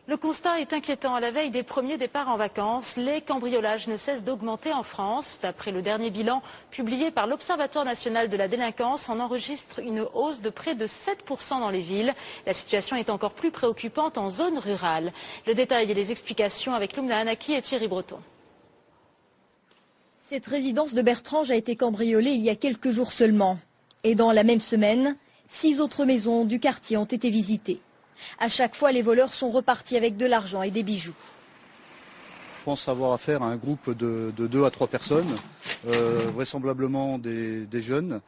Le constat est inquiétant. À la veille des premiers départs en vacances, les cambriolages ne cessent d'augmenter en France. D'après le dernier bilan publié par l'Observatoire national de la délinquance, on enregistre une hausse de près de 7% dans les villes. La situation est encore plus préoccupante en zone rurale. Le détail et les explications avec Lumna Anaki et Thierry Breton. Cette résidence de Bertrange a été cambriolée il y a quelques jours seulement. Et dans la même semaine, 6 autres maisons du quartier ont été visitées. À chaque fois, les voleurs sont repartis avec de l'argent et des bijoux. Je pense avoir affaire à un groupe de 2 à 3 personnes, vraisemblablement des jeunes,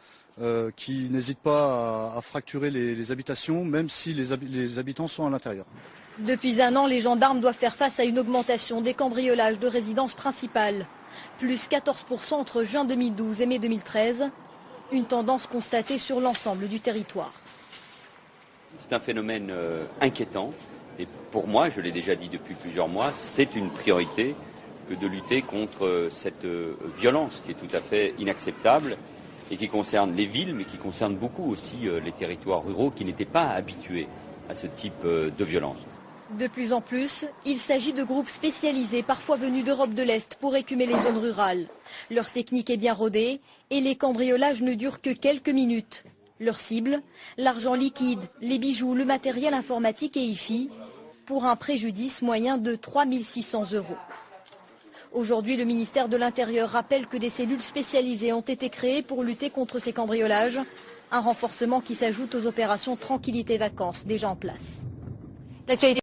qui n'hésitent pas à fracturer les habitations, même si les habitants sont à l'intérieur. Depuis un an, les gendarmes doivent faire face à une augmentation des cambriolages de résidences principales. Plus 14% entre juin 2012 et mai 2013. Une tendance constatée sur l'ensemble du territoire. C'est un phénomène inquiétant et pour moi, je l'ai déjà dit depuis plusieurs mois, c'est une priorité que de lutter contre cette violence qui est tout à fait inacceptable et qui concerne les villes mais qui concerne beaucoup aussi les territoires ruraux qui n'étaient pas habitués à ce type de violence. De plus en plus, il s'agit de groupes spécialisés, parfois venus d'Europe de l'Est, pour écumer les zones rurales. Leur technique est bien rodée et les cambriolages ne durent que quelques minutes. Leur cible, l'argent liquide, les bijoux, le matériel informatique et hi-fi, pour un préjudice moyen de 3 600 €. Aujourd'hui, le ministère de l'Intérieur rappelle que des cellules spécialisées ont été créées pour lutter contre ces cambriolages, un renforcement qui s'ajoute aux opérations Tranquillité Vacances déjà en place.